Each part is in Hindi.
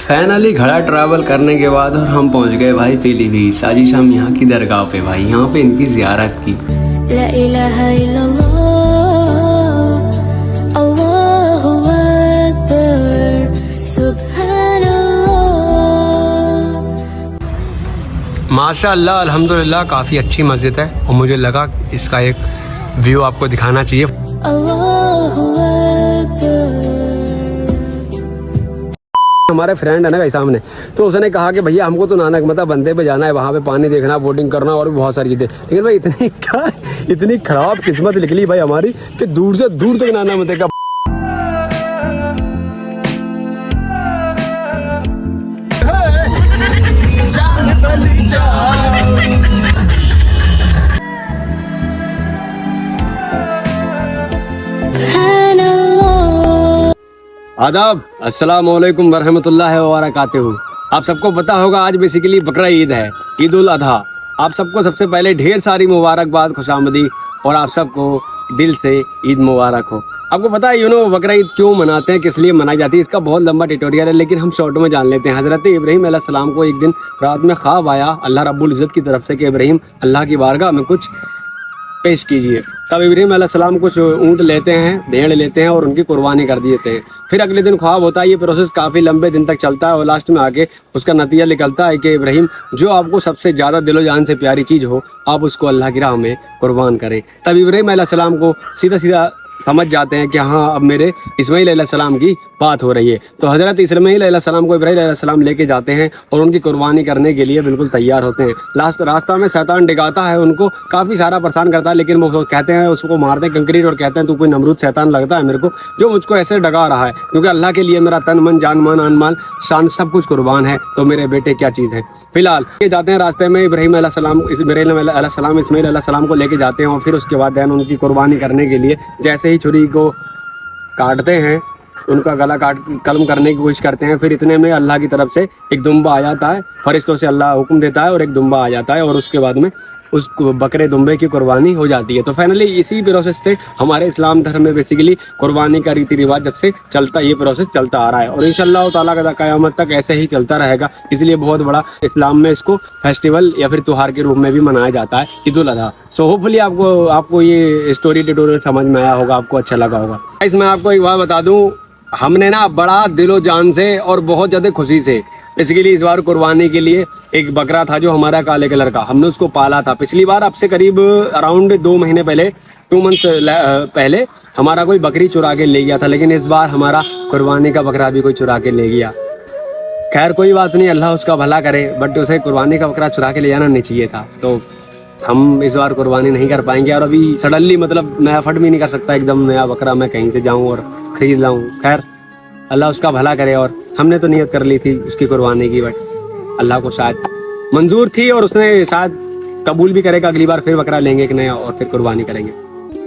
फाइनली घड़ा ट्रैवल करने के बाद और हम पहुंच गए भाई पीलीभीत। साजिश हम यहाँ की दरगाह पे भाई, यहाँ पे इनकी जियारत की। ला इलाहा इल्लल्लाह, अल्लाहु अकबर, सुब्हानअल्लाह। माशाअल्लाह अल्हम्दुलिल्लाह काफ़ी अच्छी मस्जिद है और मुझे लगा इसका एक व्यू आपको दिखाना चाहिए। अल्लाहु अकबर। हमारे फ्रेंड है ना भाई सामने, तो उसने कहा कि भैया हमको तो नानक मता बंदे पे जाना है, वहाँ पे पानी देखना, बोटिंग करना और भी बहुत सारी चीज़ें। लेकिन भाई इतनी खराब किस्मत निकली भाई हमारी कि दूर से दूर तक नाना मते का आदाब, अस्सलाम वालेकुम वरहमतुल्लाहि वबरकातुहू। आप सबको पता होगा आज बेसिकली बकरा ईद है, ईद उल अधा। आप सबको सबसे पहले ढेर सारी मुबारकबाद, खुशामदी और आप सबको दिल से ईद मुबारक हो। आपको पता है बकरा ईद क्यों मनाते हैं, किस लिए मनाई जाती है, इसका बहुत लंबा ट्यूटोरियल है, लेकिन हम शॉर्ट में जान लेते हैं। हज़रत इब्राहीम अलैहिस्सलाम को एक दिन रात में ख्वाब आया अल्लाह रब्बुल इज़्ज़त की तरफ से कि इब्राहीम अल्लाह की बारगाह में कुछ पेश कीजिए। तब इब्राहीम अलैहिस्सलाम कुछ ऊँट लेते हैं, भेड़ लेते हैं और उनकी कुर्बानी कर देते हैं। फिर अगले दिन ख्वाब होता है, ये प्रोसेस काफ़ी लंबे दिन तक चलता है और लास्ट में आके उसका नतीजा निकलता है कि इब्राहीम जो आपको सबसे ज़्यादा दिलो जान से प्यारी चीज़ हो, आप उसको अल्लाह की राह में कुर्बान करें। तब इब्राहीम अलैहिस्सलाम को सीधा सीधा समझ जाते हैं कि हाँ अब मेरे इस्माईल अलैहिस्सलाम की बात हो रही है। तो हज़रत इस्माईल अलैहिस्सलाम को इब्राहीम अलैहिस्सलाम लेके जाते हैं और उनकी कुर्बानी करने के लिए बिल्कुल तैयार होते हैं। लास्ट रास्ता में शैतान डिगाता है उनको, काफ़ी सारा परेशान करता है, लेकिन वो कहते हैं, उसको मारते हैं कंक्रीट और कहते हैं तू कोई नमरूद शैतान लगता है मेरे को, जो मुझको ऐसे डगा रहा है, क्योंकि अल्लाह के लिए मेरा तन मन जान मान आन माल शान सब कुछ कुर्बान है, तो मेरे बेटे क्या चीज़ है। फिलहाल ये जाते हैं रास्ते में इब्राहीम अलैहिस्सलाम इस्माईल अलैहिस्सलाम को लेके जाते हैं और फिर उसके बाद दैन उनकी कुर्बानी करने के लिए जैसे ही छुरी को काटते हैं, उनका गला कलम करने की कोशिश करते हैं। फिर इतने में अल्लाह की तरफ से एक दुम्बा आ जाता है, फरिश्तों से अल्लाह हुक्म देता है और एक दुम्बा आ जाता है और उसके बाद में उस बकरे दुम्बे की कुर्बानी हो जाती है। तो फाइनली इसी प्रोसेस से हमारे इस्लाम धर्म में बेसिकली कुर्बानी का रीति रिवाज जब से चलता, ये प्रोसेस चलता आ रहा है और इंशाअल्लाह ताला क़यामत तक ऐसे ही चलता रहेगा। इसलिए बहुत बड़ा इस्लाम में इसको फेस्टिवल या फिर त्योहार के रूप में भी मनाया जाता है, ईद उल अज़हा। सो होपफुली आपको ये स्टोरी ट्यूटोरियल समझ में आया होगा, आपको अच्छा लगा होगा। इसमें आपको एक बात बता दूँ, हमने ना बड़ा दिलो जान से और बहुत ज़्यादा खुशी से बेसिकली इस बार कुर्बानी के लिए एक बकरा था जो हमारा काले कलर का, हमने उसको पाला था। पिछली बार अब से करीब अराउंड 2 महीने पहले, 2 मंथ्स पहले हमारा कोई बकरी चुरा के ले गया था, लेकिन इस बार हमारा कुर्बानी का बकरा भी कोई चुरा के ले गया। खैर कोई बात नहीं, अल्लाह उसका भला करे, बट उसे कुर्बानी का बकरा चुरा के ले जाना नहीं चाहिए था। तो हम इस बार कुर्बानी नहीं कर पाएंगे और अभी सडनली मतलब मैं एफर्ट भी नहीं कर सकता एकदम नया बकरा मैं कहीं से जाऊँ और खरीद लाऊँ। खैर अल्लाह उसका भला करे, और हमने तो नियत कर ली थी उसकी कुर्बानी की, बट अल्लाह को शायद मंजूर थी और उसने शायद कबूल भी करेगा। अगली बार फिर बकरा लेंगे एक नया और फिर कुर्बानी करेंगे।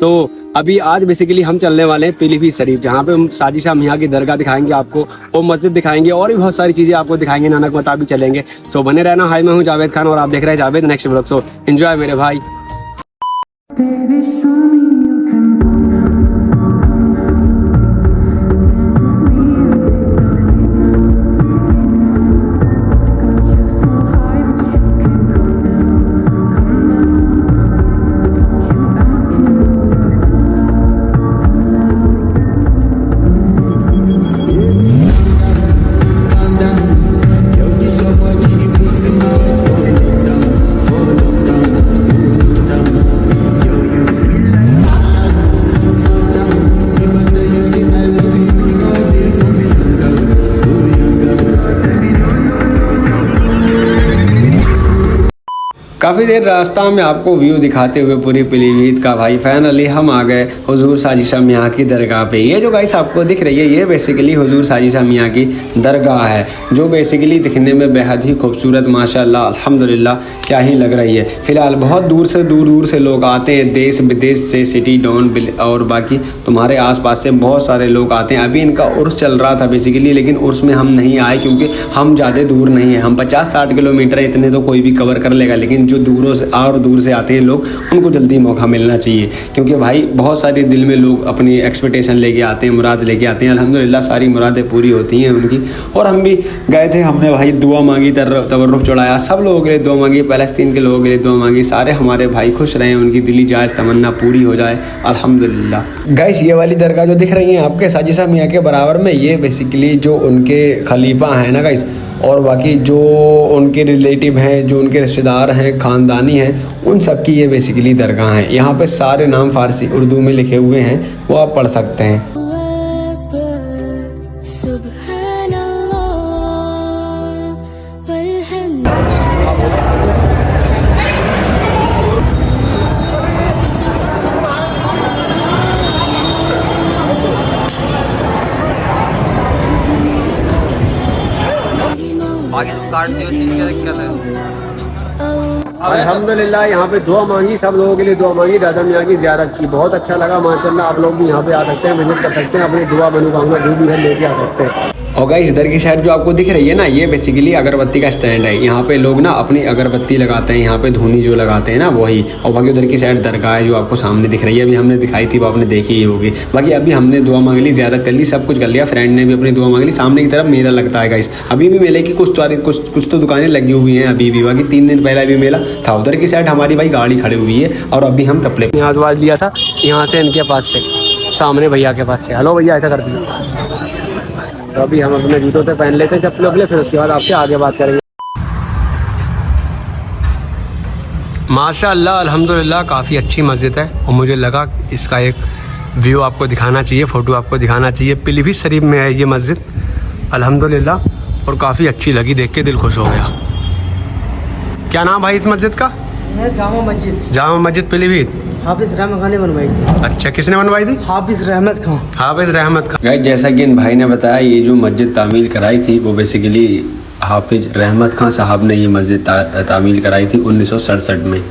तो अभी आज बेसिकली हम चलने वाले हैं पीलीभीत शरीफ, जहाँ पे हम साजिशा मियाँ की दरगाह दिखाएंगे आपको, वो मस्जिद दिखाएंगे और भी बहुत सारी चीज़ें आपको दिखाएंगे, नानक मता भी चलेंगे। सो बने रहना। हाय, मैं हूँ जावेद खान और आप देख रहे हैं Javed next blog. So enjoy मेरे भाई। काफ़ी देर रास्ता में आपको व्यू दिखाते हुए पूरी पीलीभीत का भाई फाइनली हम आ गए हुजूर साजिशा मियाँ की दरगाह पे। ये जो गाइस आपको दिख रही है, ये बेसिकली हुजूर साजिशा मियाँ की दरगाह है, जो बेसिकली दिखने में बेहद ही खूबसूरत माशाल्लाह अल्हम्दुलिल्लाह क्या ही लग रही है। फ़िलहाल बहुत दूर से लोग आते हैं, देश विदेश से, सिटी डाउन और बाकी तुम्हारे आसपास से बहुत सारे लोग आते हैं। अभी इनका उर्स चल रहा था बेसिकली, लेकिन उर्स में हम नहीं आए क्योंकि हम ज़्यादा दूर नहीं है, हम 50-60 किलोमीटर इतने तो कोई भी कवर कर लेगा, लेकिन जो दूरों से और दूर से आते हैं लोग, उनको जल्दी मौका मिलना चाहिए, क्योंकि भाई बहुत सारे दिल में लोग अपनी एक्सपेक्टेशन लेके आते हैं, मुराद लेके आते हैं। अल्हम्दुलिल्लाह सारी मुरादें पूरी होती हैं उनकी। और हम भी गए थे, हमने भाई दुआ मांगी, तबर्रुक चढ़ाया, सब लोगों के लिए दुआ मांगी, फ़लस्तीन के लोगों के लिए दुआ मांगी, सारे हमारे भाई खुश रहें, उनकी दिली जायज़ तमन्ना पूरी हो जाए अल्हम्दुलिल्लाह। गाइस ये वाली दरगाह जो दिख रही है आपके साजिशा मियाँ के बराबर में, ये बेसिकली जो उनके खलीफा हैं ना गाइस, और बाकी जो उनके रिलेटिव हैं, जो उनके रिश्तेदार हैं, ख़ानदानी हैं, उन सब की ये बेसिकली दरगाह हैं। यहाँ पे सारे नाम फ़ारसी उर्दू में लिखे हुए हैं, वो आप पढ़ सकते हैं। आगे तुम काट दियो, सीन क्या दिक्कत है? अल्हम्दुलिल्लाह यहाँ पे दुआ मांगी, सब लोगों के लिए दुआ मांगी, दादा मियाँ की ज़ियारत की, बहुत अच्छा लगा माशाल्लाह। आप लोग भी यहाँ पे आ सकते हैं, विजिट कर सकते हैं, अपनी दुआ मनोकामना जो भी है लेके आ सकते हैं। और गाइस इधर की साइड जो आपको दिख रही है ना, ये बेसिकली अगरबत्ती का स्टैंड है। यहाँ पे लोग ना अपनी अगरबत्ती लगाते हैं, यहाँ पे धूनी जो लगाते हैं ना वही। और बाकी उधर की साइड दरगाह है जो आपको सामने दिख रही है, अभी हमने दिखाई थी, वो आपने देखी ही होगी। बाकी अभी हमने दुआ मांग ली, ज़ियारत कर ली, सब कुछ कर लिया, फ्रेंड ने भी अपनी दुआ मांग ली। सामने की तरफ मेला लगता है गाइस, अभी भी मेले की कुछ तो दुकानें लगी हुई हैं अभी भी। बाकी 3 दिन पहले भी मेला था। उधर की साइड हमारी भाई गाड़ी खड़ी हुई है, और अभी हम तपले यहाँ आवाज़ लिया था यहाँ से, इनके पास से, सामने भैया के पास से। हेलो भैया, ऐसा कर दिया। तो अभी हम अपने जूतों से पहन लेते हैं चप्पल वप्पल, फिर उसके बाद आपसे आगे बात करेंगे। माशाअल्लाह अल्हम्दुलिल्लाह काफ़ी अच्छी मस्जिद है, और मुझे लगा इसका एक व्यू आपको दिखाना चाहिए, फ़ोटो आपको दिखाना चाहिए। पीलीभीत शरीफ में है ये मस्जिद अल्हम्दुलिल्लाह, और काफ़ी अच्छी लगी, देख के दिल खुश हो गया। क्या नाम भाई इस मस्जिद का? जामा मस्जिद। जामा मस्जिद पीलीभीत, हाफिज रहमत खान ने बनवाई थी। अच्छा, किसने बनवाई थी? हाफिज रहमत खान। हाफिज रहमत खान। गाइस जैसा कि इन भाई ने बताया, ये जो मस्जिद तामील कराई थी वो बेसिकली हाफिज रहमत खान साहब ने ये मस्जिद तामील कराई थी 1967 में।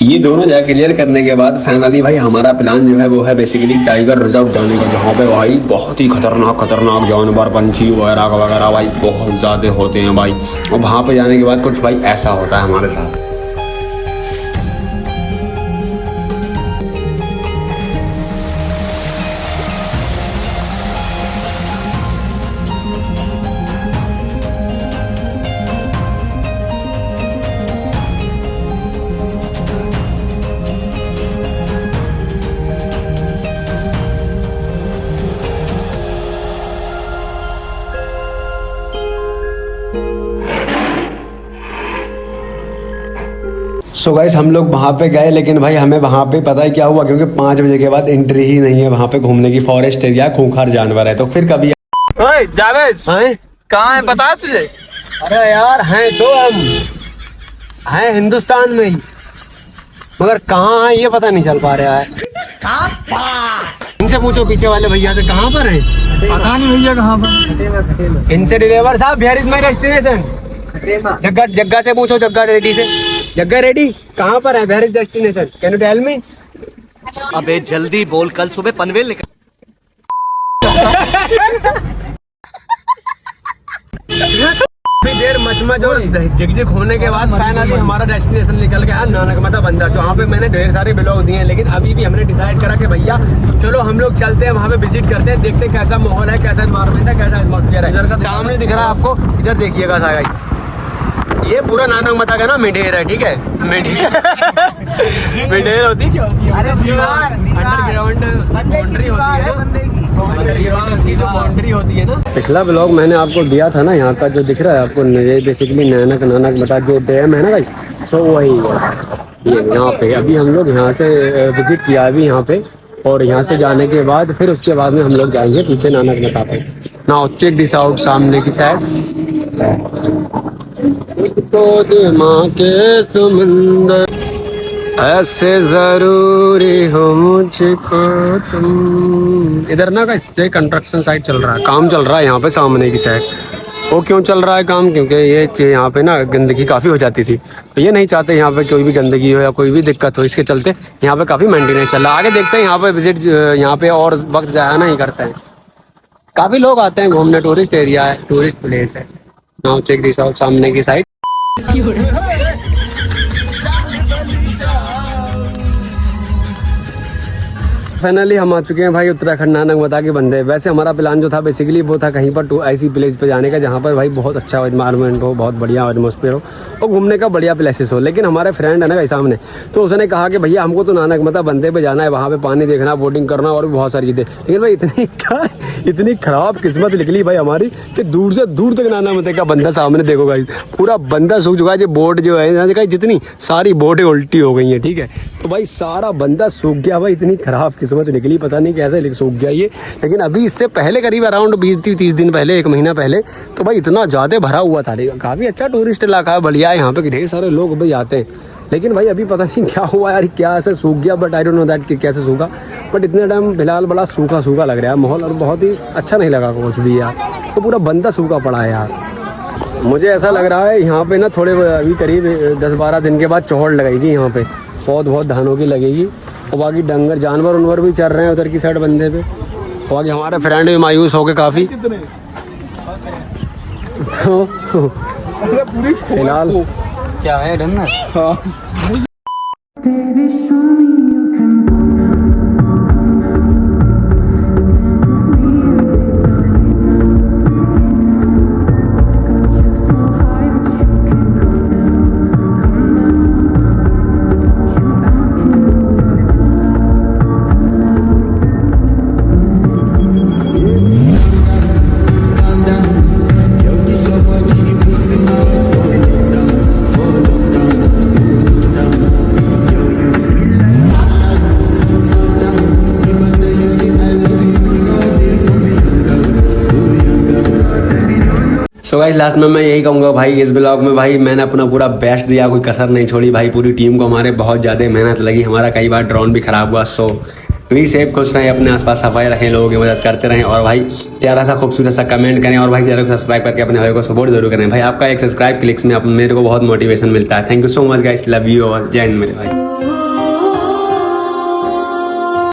ये दोनों जगह क्लियर करने के बाद फाइनली भाई हमारा प्लान जो है वो है बेसिकली टाइगर रिजर्व जाने का, जहाँ पे भाई बहुत ही खतरनाक जानवर, पंछी वगैरह वगैरह भाई बहुत ज़्यादा होते हैं भाई। और वहाँ पे जाने के बाद कुछ भाई ऐसा होता है हमारे साथ। सो गाइस हम लोग वहाँ पे गए, लेकिन भाई हमें वहाँ पे पता है क्या हुआ, क्योंकि 5 बजे के बाद एंट्री ही नहीं है वहाँ पे घूमने की। फॉरेस्ट एरिया, खूंखार जानवर है, तो फिर कभी। ओए जावेद, हैं? कहाँ है पता है तुझे? अरे यार हैं तो हम हैं हिंदुस्तान में ही, मगर कहाँ है ये पता नहीं चल पा रहा है। इनसे पूछो पीछे वाले भैया से, कहाँ पर है? पता नहीं भैया कहाँ पर। इनसे ड्राइवर साहब, वेयर इज माय डेस्टिनेशन? जग्गा से पूछो, जग्गा रेडी से। जग्गा रेडी कहाँ पर है? Where is destination? Can you tell me? अबे जल्दी बोल, कल सुबह पनवेल निकल। देर मचमच और झिकझिक होने के बाद फाइनली हमारा डेस्टिनेशन निकल गया नानकमता बंदर, जहाँ पे मैंने ढेर सारे ब्लॉग दिए हैं। लेकिन अभी भी हमने डिसाइड करा कि भैया चलो हम लोग चलते हैं वहाँ पे, विजिट करते हैं, देखते हैं कैसा माहौल है, कैसा एनवायरमेंट है, कैसा एटमॉस्फेयर है। इधर का सामने दिख रहा है आपको, इधर देखिएगा सारा, ये पूरा नानकमता का ना मेढेर है, ठीक है? मेढेर होती है अंडरग्राउंड, उसकी बाउंड्री होती है ना, अंडरग्राउंड उसकी जो बाउंड्री होती है ना। पिछला ब्लॉग मैंने आपको दिया था ना, यहाँ का जो दिख रहा है आपको, ये बेसिकली नानकमता जो डैम है ना गाइस, सो वही है ये यहाँ पे। अभी हम लोग यहाँ से विजिट किया अभी यहाँ पे, और यहाँ से जाने के बाद फिर उसके बाद में हम लोग जाएंगे पीछे नानकमता पे। नाउ चेक दिस आउट, सामने की साइड तो दिमाग के समंदर, ऐसे जरूरी हो मुझको तुम। इधर ना का कंस्ट्रक्शन साइट चल रहा है, काम चल रहा है यहाँ पे सामने की साइड। वो क्यों चल रहा है काम, क्योंकि ये यहाँ पे ना गंदगी काफ़ी हो जाती थी, तो ये नहीं चाहते यहाँ पे कोई भी गंदगी हो या कोई भी दिक्कत हो, इसके चलते यहाँ पे काफ़ी मेंटेनेंस चल रहा है। आगे देखते हैं यहाँ पे विजिट, यहाँ पे और वक्त जाया नहीं करते हैं, काफ़ी लोग आते हैं घूमने, टूरिस्ट एरिया है, टूरिस्ट प्लेस है। नाउ चेक दिस आउट, सामने की साइड। फाइनली हम आ चुके हैं भाई उत्तराखंड नानकमता के बंदे। वैसे हमारा प्लान जो था बेसिकली वो था कहीं पर ऐसी प्लेस पे जाने का जहाँ पर भाई बहुत अच्छा एनवायरनमेंट हो, बहुत बढ़िया एटमॉस्फेयर हो और घूमने का बढ़िया प्लेसेस हो। लेकिन हमारे फ्रेंड है ना भाई सामने, तो उसने कहा कि भैया हमको तो नानकमता बंदे पे जाना है, वहाँ पे पानी देखना, बोटिंग करना और भी बहुत सारी चीज़ें। लेकिन भाई इतनी खराब किस्मत निकली भाई हमारी कि दूर से दूर तक नानकमता का बंदा सामने देखो भाई, पूरा बंदा सूख चुका है। जो बोट जो है जितनी सारी बोटें उल्टी हो गई हैं, ठीक है, तो भाई सारा बंदा सूख गया भाई, इतनी खराब किस्मत निकली, पता नहीं कैसे सूख गया ये। लेकिन अभी इससे पहले करीब अराउंड 20-30 दिन पहले, 1 महीना पहले, तो भाई इतना ज़्यादा भरा हुआ था। काफ़ी अच्छा टूरिस्ट इलाका है, बढ़िया है, यहाँ पे ढेर सारे लोग भाई आते हैं। लेकिन भाई अभी पता नहीं क्या हुआ यार, क्या ऐसे सूख गया, but I don't know that कि कैसे सूखा। बट इतने टाइम फिलहाल बड़ा सूखा सूखा लग रहा है माहौल, और बहुत ही अच्छा नहीं लगा कुछ भी यार, तो पूरा बंदा सूखा पड़ा है यार। मुझे ऐसा लग रहा है यहाँ पे ना थोड़े अभी करीब 10-12 दिन के बाद चौड़ लगेगी यहाँ पे, बहुत धानों की लगेगी, और बाकी डंगर जानवर उनवर भी चल रहे हैं उधर की साइड बंदे पे। और बाकी हमारे फ्रेंड भी मायूस हो गए काफ़ी, तो फिलहाल क्या है डंगर? सो गाइस लास्ट में मैं यही कहूँगा भाई, इस ब्लॉग में भाई मैंने अपना पूरा बेस्ट दिया, कोई कसर नहीं छोड़ी भाई। पूरी टीम को हमारे बहुत ज़्यादा मेहनत लगी, हमारा कई बार ड्रोन भी ख़राब हुआ। सो वी सेफ, खुश रहें, अपने आसपास सफाई रखें, लोगों की मदद करते रहें, और भाई प्यारा सा खूबसूरत सा कमेंट करें, और भाई चैनल को सब्सक्राइब करके अपने भाई को सपोर्ट जरूर करें भाई। आपका एक सब्सक्राइब क्लिक्स में मेरे को बहुत मोटिवेशन मिलता है। Thank you so much guys, love you और जय हिंद मेरे भाई।